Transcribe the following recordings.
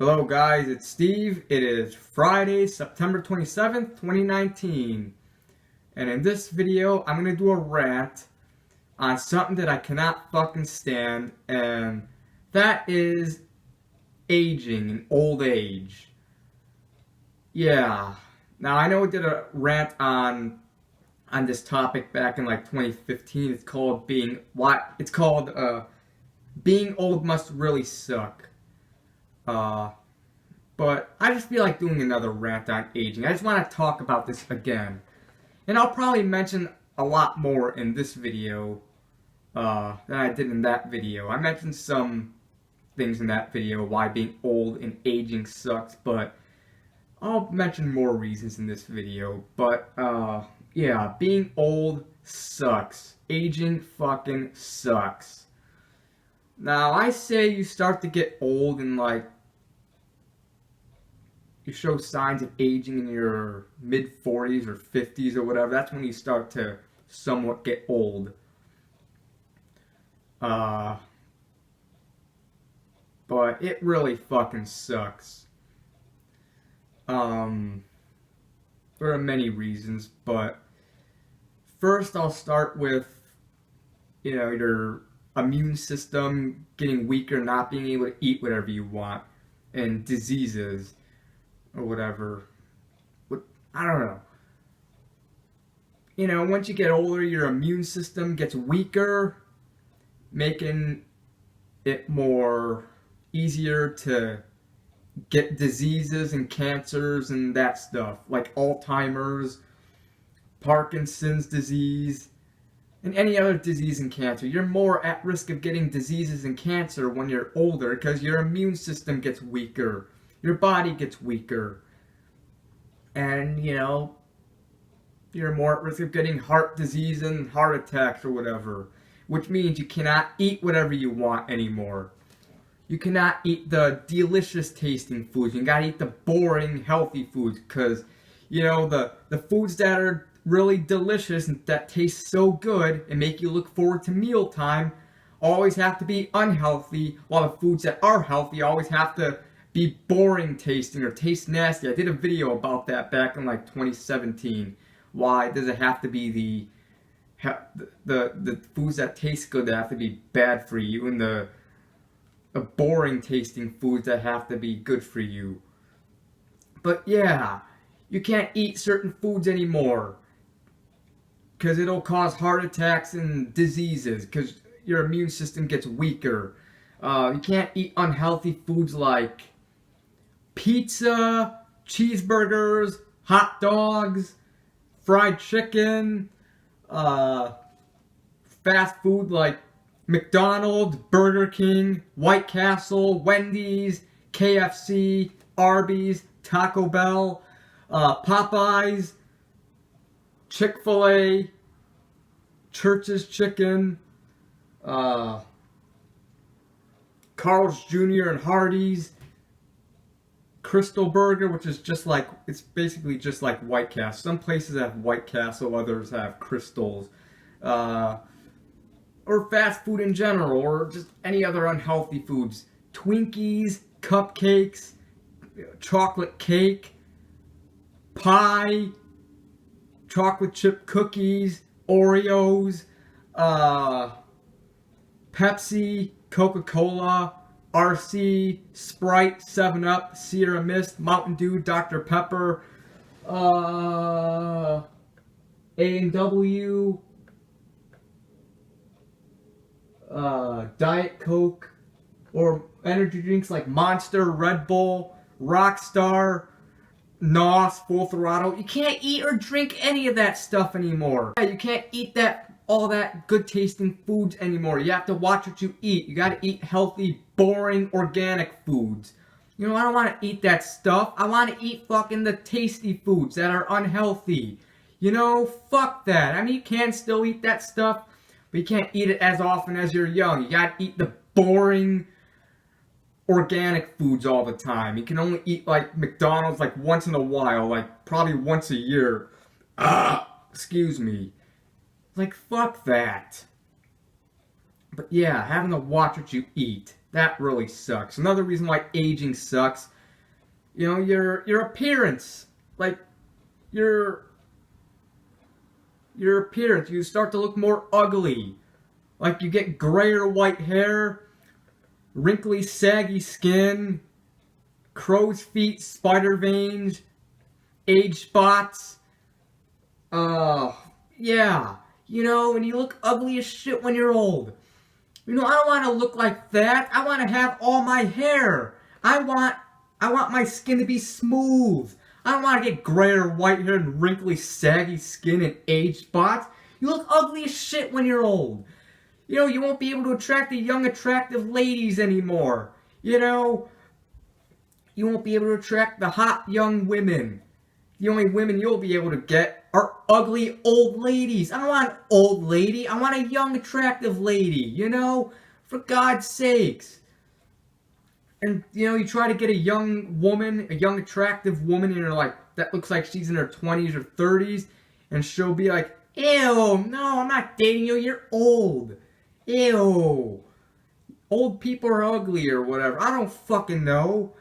Hello guys, it's Steve. It is Friday, September 27th, 2019. And in this video, I'm going to do a rant on something that I cannot fucking stand, and that is aging and old age. Yeah. Now I know I did a rant on this topic back in like 2015. It's called being old must really suck. Uh But I just feel like doing another rant on aging. I just want to talk about this again. And I'll probably mention a lot more in this video than I did in that video. I mentioned some things in that video, why being old and aging sucks, but I'll mention more reasons in this video. But yeah, being old sucks. Aging fucking sucks. Now, I say you start to get old in like you show signs of aging in your mid 40s or 50s or whatever, that's when you start to somewhat get old. Uh, but it really fucking sucks. Um, there are many reasons, but first I'll start with, your immune system getting weaker, not being able to eat whatever you want, and diseases or whatever. I don't know. Once you get older, your immune system gets weaker, making it more easier to get diseases and cancers and that stuff, like Alzheimer's, Parkinson's disease, and any other disease and cancer. You're more at risk of getting diseases and cancer when you're older because your immune system gets weaker, your body gets weaker, and you're more at risk of getting heart disease and heart attacks or whatever, which means you cannot eat whatever you want anymore. You cannot eat the delicious tasting foods. You gotta eat the boring healthy foods because, the foods that are really delicious and that taste so good and make you look forward to mealtime always have to be unhealthy, while the foods that are healthy always have to be boring tasting or taste nasty. I did a video about that back in like 2017. Why does it have to be the foods that taste good that have to be bad for you, and the boring tasting foods that have to be good for you? But yeah, you can't eat certain foods anymore because it'll cause heart attacks and diseases because your immune system gets weaker. You can't eat unhealthy foods like pizza, cheeseburgers, hot dogs, fried chicken, fast food like McDonald's, Burger King, White Castle, Wendy's, KFC, Arby's, Taco Bell, Popeyes, Chick-fil-A, Church's Chicken, Carl's Jr. and Hardee's, Crystal Burger, which is it's basically just like White Castle. Some places have White Castle, others have Crystals. Or fast food in general, or just any other unhealthy foods. Twinkies, cupcakes, chocolate cake, pie, chocolate chip cookies, Oreos, Pepsi, Coca-Cola, RC, Sprite, 7-Up, Sierra Mist, Mountain Dew, Dr. Pepper, A&W, Diet Coke, or energy drinks like Monster, Red Bull, Rockstar, NOS, Full Throttle. You can't eat or drink any of that stuff anymore. You can't eat all that good tasting foods anymore. You have to watch what you eat. You gotta eat healthy, boring, organic foods. I don't want to eat that stuff. I want to eat fucking the tasty foods that are unhealthy. Fuck that. I mean, you can still eat that stuff, but you can't eat it as often as you're young. You gotta eat the boring, organic foods all the time. You can only eat like McDonald's like once in a while, like probably once a year. Excuse me. Like, fuck that. But yeah, having to watch what you eat That really sucks. Another reason why aging sucks, you know, your appearance. Like, your appearance, you start to look more ugly. Like, you get gray or white hair, wrinkly, saggy skin, crow's feet, spider veins, age spots. Yeah. You know, and you look ugly as shit when you're old. You know, I don't want to look like that. I want to have all my hair. I want my skin to be smooth. I don't want to get gray or white hair and wrinkly, saggy skin and age spots. You look ugly as shit when you're old. You know, you won't be able to attract the young, attractive ladies anymore. You know, you won't be able to attract the hot young women. The only women you'll be able to get are ugly old ladies. I don't want an old lady. I want a young, attractive lady, you know? For God's sakes. And, you know, you try to get a young woman, a young, attractive woman, and you're like, that looks like she's in her 20s or 30s, and she'll be like, ew, no, I'm not dating you, you're old. Ew. Old people are ugly or whatever. I don't fucking know.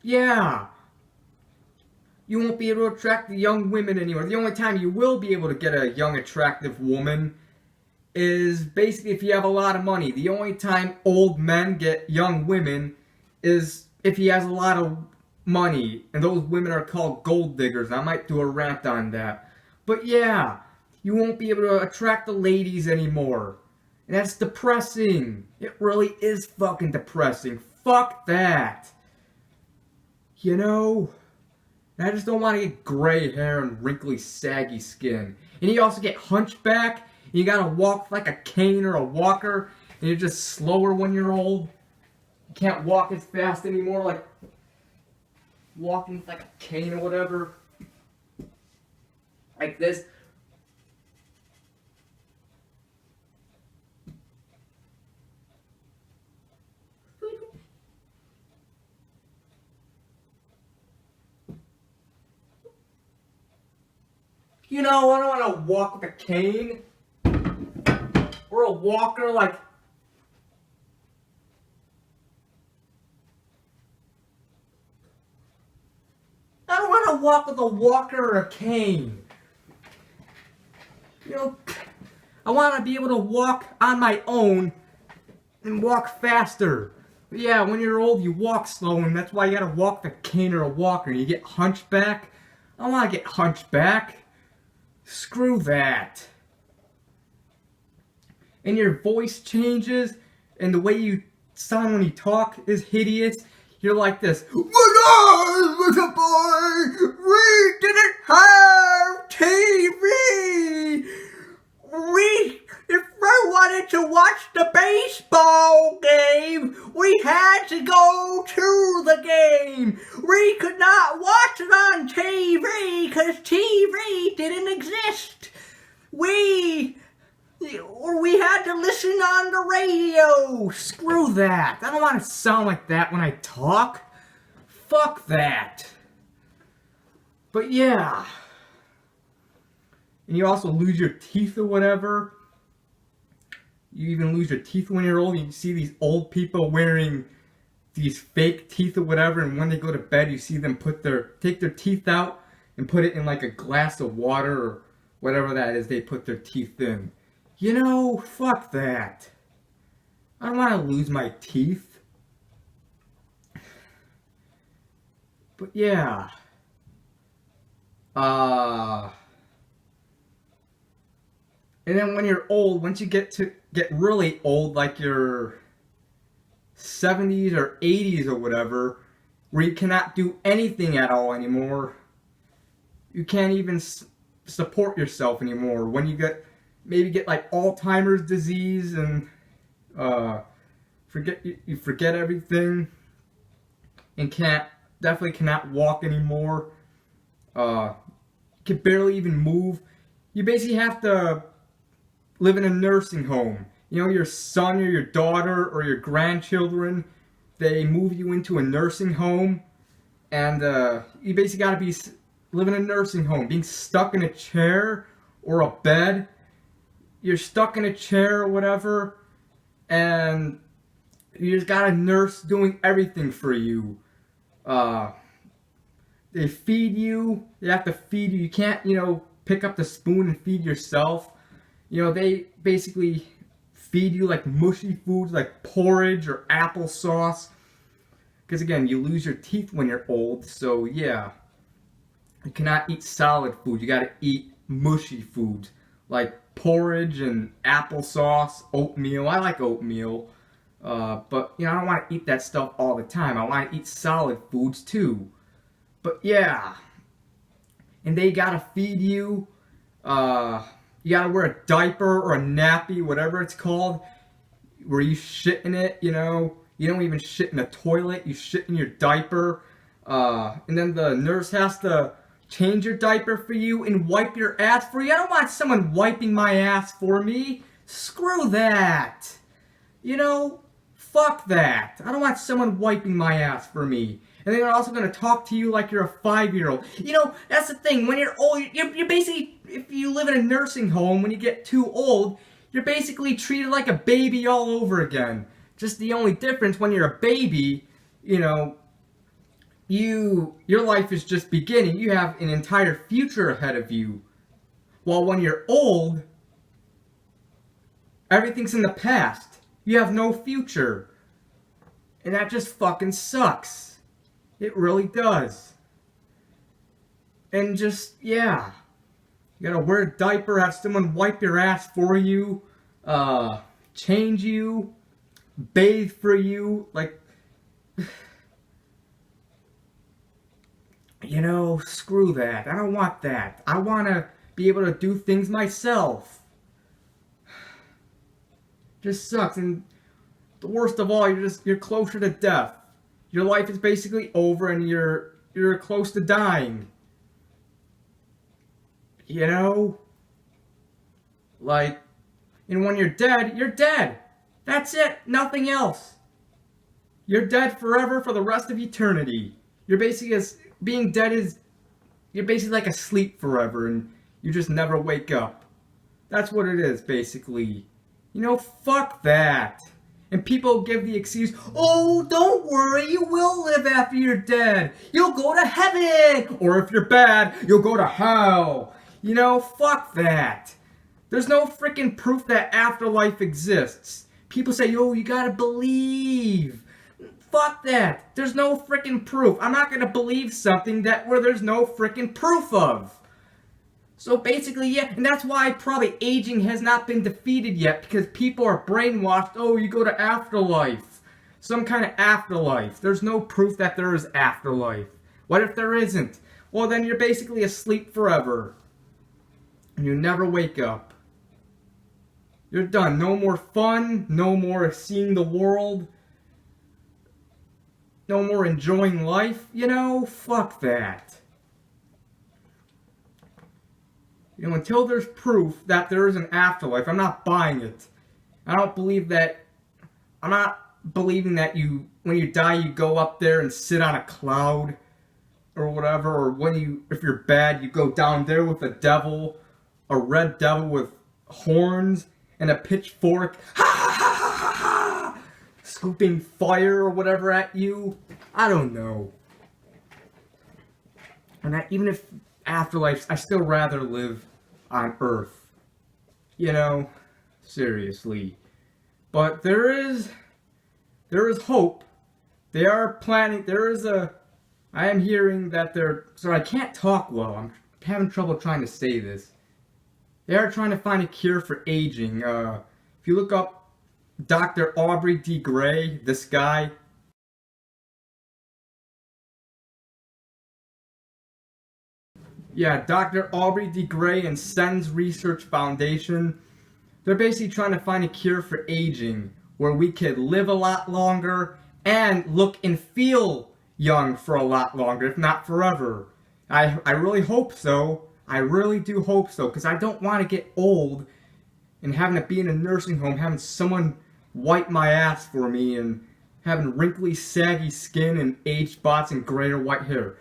Yeah. You won't be able to attract the young women anymore. The only time you will be able to get a young, attractive woman is basically if you have a lot of money. The only time old men get young women is if he has a lot of money. And those women are called gold diggers. I might do a rant on that. But yeah, you won't be able to attract the ladies anymore. And that's depressing. It really is fucking depressing. Fuck that. You know? And I just don't want to get gray hair and wrinkly, saggy skin. And you also get hunchback, and you gotta walk like a cane or a walker, and you're just slower when you're old. You can't walk as fast anymore, like walking like a cane or whatever. Like this. You know, I don't want to walk with a cane. Or a walker, like... I don't want to walk with a walker or a cane. You know, I want to be able to walk on my own and walk faster. But yeah, when you're old, you walk slow, and that's why you gotta walk with a cane or a walker. You get hunchback. I don't want to get hunchback. Screw that. And your voice changes, and the way you sound when you talk is hideous. You're like this. When I was a boy, we didn't have TV. If I wanted to watch the baseball game, we had to go to the game. We could not watch it on TV because TV didn't exist. We had to listen on the radio. Screw that. I don't want to sound like that when I talk. Fuck that. But yeah. And you also lose your teeth or whatever. You even lose your teeth when you're old. You see these old people wearing these fake teeth or whatever, and when they go to bed, you see them take their teeth out and put it in like a glass of water or whatever that is they put their teeth in. You know, fuck that. I don't want to lose my teeth. But yeah. And then when you're old, once you get really old, like your 70s or 80s or whatever, where you cannot do anything at all anymore, you can't even support yourself anymore. When you maybe get like Alzheimer's disease and you forget everything and definitely cannot walk anymore. You can barely even move. You basically have to live in a nursing home. You know, your son or your daughter or your grandchildren, they move you into a nursing home, and you basically gotta live in a nursing home, being stuck in a chair or a bed. You're stuck in a chair or whatever, and You just got a nurse doing everything for you. Uh, they feed you. They have to feed you. You can't, pick up the spoon and feed yourself. They basically feed you like mushy foods like porridge or applesauce. Because again, you lose your teeth when you're old, so yeah. You cannot eat solid food. You gotta eat mushy foods like porridge and applesauce, oatmeal. I like oatmeal. But I don't want to eat that stuff all the time. I want to eat solid foods too. But yeah, and they gotta feed you. You gotta wear a diaper or a nappy, whatever it's called, where you shit in it. You don't even shit in a toilet. You shit in your diaper, and then the nurse has to change your diaper for you and wipe your ass for you. I don't want someone wiping my ass for me. Screw that. Fuck that. I don't want someone wiping my ass for me. And they're also going to talk to you like you're a 5-year-old. That's the thing. When you're old, you're basically, if you live in a nursing home, when you get too old, you're basically treated like a baby all over again. Just the only difference, when you're a baby, your life is just beginning. You have an entire future ahead of you. While when you're old, everything's in the past. You have no future. And that just fucking sucks. It really does. And just, yeah. You gotta wear a diaper, have someone wipe your ass for you, change you, bathe for you, like, screw that. I don't want that. I wanna be able to do things myself. Just sucks. And the worst of all, you're closer to death. Your life is basically over and you're close to dying. Like, and when you're dead, you're dead. That's it. Nothing else. You're dead forever for the rest of eternity. You're basically, being dead is, you're basically like asleep forever and you just never wake up. That's what it is, basically. Fuck that. And people give the excuse, oh, don't worry, you will live after you're dead. You'll go to heaven. Or if you're bad, you'll go to hell. Fuck that. There's no freaking proof that afterlife exists. People say, oh, you gotta believe. Fuck that. There's no freaking proof. I'm not gonna believe something where there's no freaking proof of. So basically, yeah, and that's why probably aging has not been defeated yet, because people are brainwashed, oh, you go to afterlife. Some kind of afterlife. There's no proof that there is afterlife. What if there isn't? Well, then you're basically asleep forever. And you never wake up. You're done. No more fun, no more seeing the world, no more enjoying life. Fuck that. Until there's proof that there is an afterlife, I'm not buying it. I don't believe that. I'm not believing that when you die, you go up there and sit on a cloud or whatever, or if you're bad, you go down there with a devil, a red devil with horns and a pitchfork, ha ha ha ha ha ha, scooping fire or whatever at you. I don't know. And even if afterlife, I still rather live on Earth. Seriously. But there is hope. They are planning, I am hearing that I can't talk well. I'm having trouble trying to say this. They are trying to find a cure for aging. If you look up Dr. Aubrey D. Gray, this guy, yeah, Dr. Aubrey D. Gray and SENS Research Foundation, they're basically trying to find a cure for aging, where we could live a lot longer and look and feel young for a lot longer, if not forever. I really hope so. I really do hope so, because I don't want to get old and having to be in a nursing home, having someone wipe my ass for me, and having wrinkly, saggy skin and age spots and gray or white hair.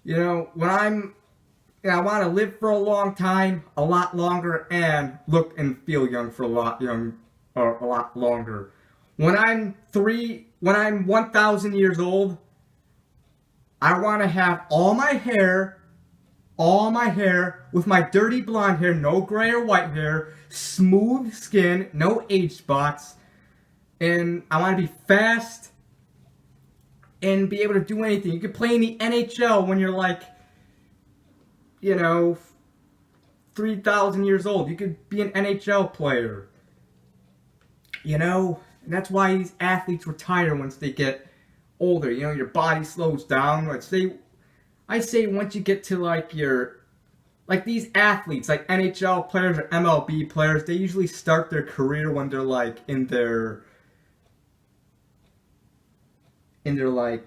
I want to live for a long time, a lot longer, and look and feel young for a lot longer. When I'm 1,000 years old, I want to have all my hair with my dirty blonde hair, no gray or white hair, smooth skin, no age spots, and I want to be fast and be able to do anything. You could play in the NHL when you're like, 3,000 years old. You could be an NHL player. And that's why these athletes retire once they get older. Your body slows down. I say once you get to like these athletes, like NHL players or MLB players, they usually start their career when they're like in their like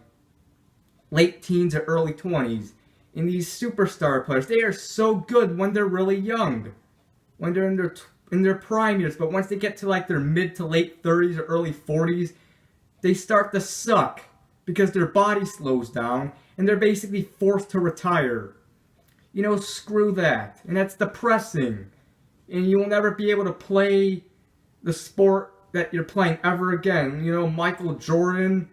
late teens or early 20s. And these superstar players, they are so good when they're really young, when they're in their prime years. But once they get to like their mid to late 30s or early 40s, they start to suck because their body slows down and they're basically forced to retire. Screw that. And that's depressing. And you will never be able to play the sport that you're playing ever again. Michael Jordan,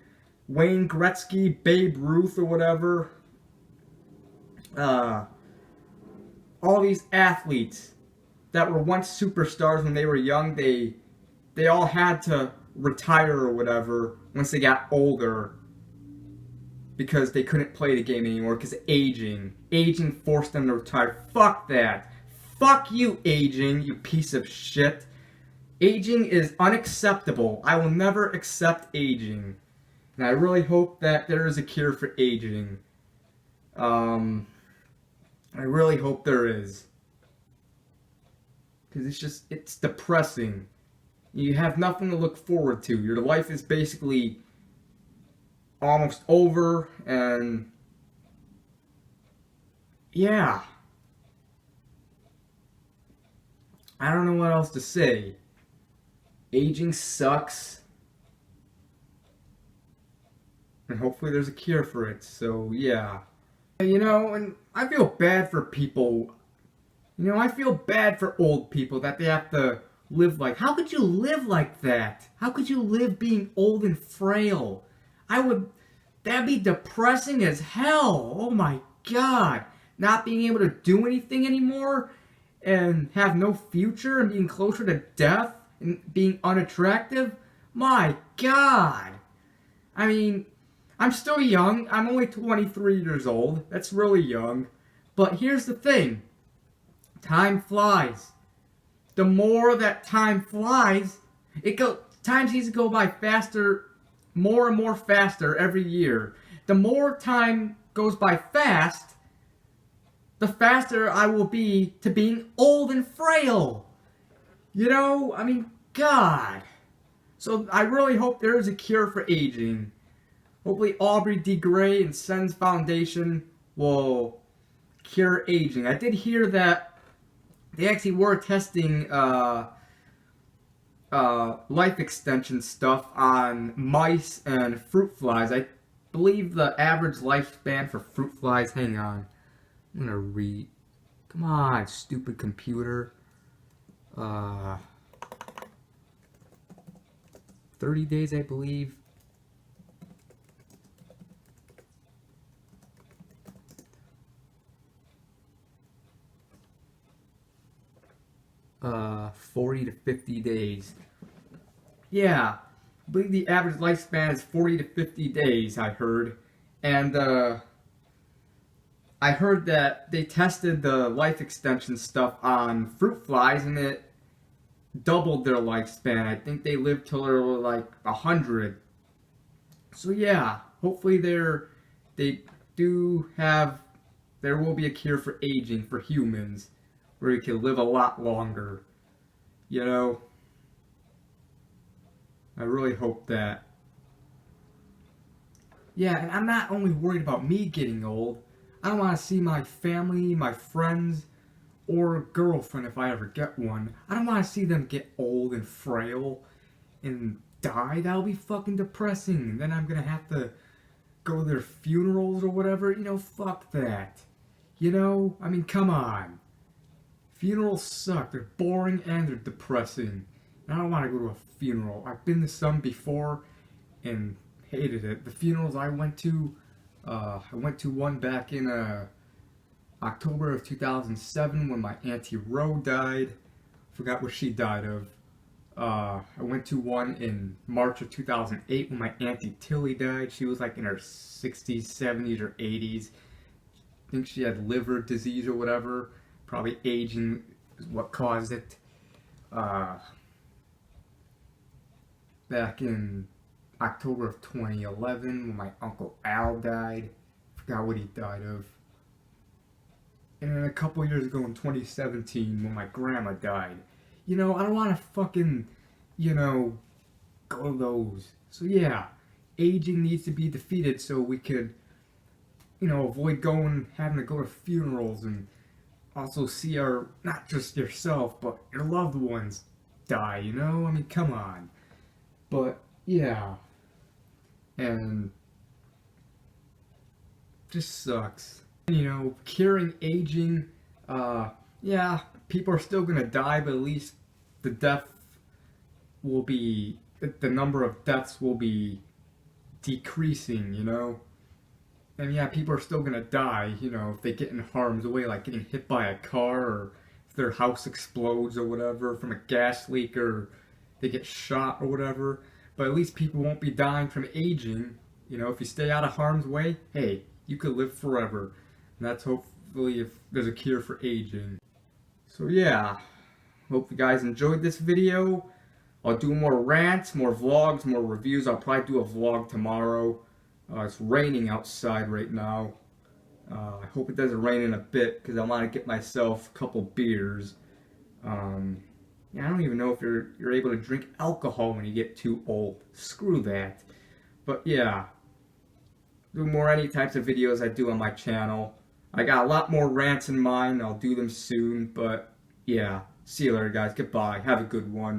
Wayne Gretzky, Babe Ruth, or whatever. All these athletes that were once superstars when they were young, they all had to retire or whatever once they got older because they couldn't play the game anymore because aging forced them to retire. Fuck that. Fuck you, aging, you piece of shit. Aging is unacceptable. I will never accept aging. And I really hope that there is a cure for aging. I really hope there is. Because it's depressing. You have nothing to look forward to. Your life is basically almost over, and yeah. I don't know what else to say. Aging sucks. And hopefully there's a cure for it, so yeah. And I feel bad for people. I feel bad for old people that they have to live like. How could you live like that? How could you live being old and frail? That'd be depressing as hell. Oh my god. Not being able to do anything anymore and have no future and being closer to death and being unattractive. My god. I mean, I'm still young. I'm only 23 years old. That's really young. But here's the thing. Time flies. The more that time flies, time seems to go by faster, more and more faster every year. The more time goes by fast, the faster I will be to being old and frail. God. So I really hope there is a cure for aging. Hopefully Aubrey de Grey and SENS Foundation will cure aging. I did hear that they actually were testing life extension stuff on mice and fruit flies. I believe the average lifespan for fruit flies, hang on, I'm gonna read. Come on, stupid computer. 30 days, I believe. Uh, 40 to 50 days. Yeah, I believe the average lifespan is 40 to 50 days, I heard. And, I heard that they tested the life extension stuff on fruit flies and it doubled their lifespan. I think they lived till they were like 100. So yeah, hopefully there will be a cure for aging for humans where you can live a lot longer. I really hope that. Yeah, and I'm not only worried about me getting old. I don't want to see my family, my friends, or girlfriend if I ever get one. I don't want to see them get old and frail and die. That'll be fucking depressing. And then I'm gonna have to go to their funerals or whatever. Fuck that. Come on. Funerals suck. They're boring and they're depressing. And I don't want to go to a funeral. I've been to some before and hated it. The funerals I went to one back in October of 2007 when my Auntie Ro died. Forgot what she died of. I went to one in March of 2008 when my Auntie Tilly died. She was like in her 60s, 70s, or 80s. I think she had liver disease or whatever. Probably aging is what caused it. Back in October of 2011 when my Uncle Al died. Forgot what he died of. And then a couple years ago in 2017 when my grandma died. I don't want to fucking, go to those. So yeah, aging needs to be defeated so we could, avoid having to go to funerals and also see not just yourself, but your loved ones die, I mean, come on. But yeah, and just sucks. Curing aging, yeah, people are still gonna die, but at least the number of deaths will be decreasing, And yeah, people are still gonna die, if they get in harm's way, like getting hit by a car, or if their house explodes or whatever from a gas leak, or they get shot or whatever. But at least people won't be dying from aging. If you stay out of harm's way, hey, you could live forever. And that's hopefully if there's a cure for aging. So yeah, hope you guys enjoyed this video. I'll do more rants, more vlogs, more reviews. I'll probably do a vlog tomorrow. It's raining outside right now. I hope it doesn't rain in a bit because I want to get myself a couple beers. Yeah, I don't even know if you're able to drink alcohol when you get too old. Screw that. But yeah, do more any types of videos I do on my channel. I got a lot more rants in mind. I'll do them soon. But yeah, see you later, guys. Goodbye. Have a good one.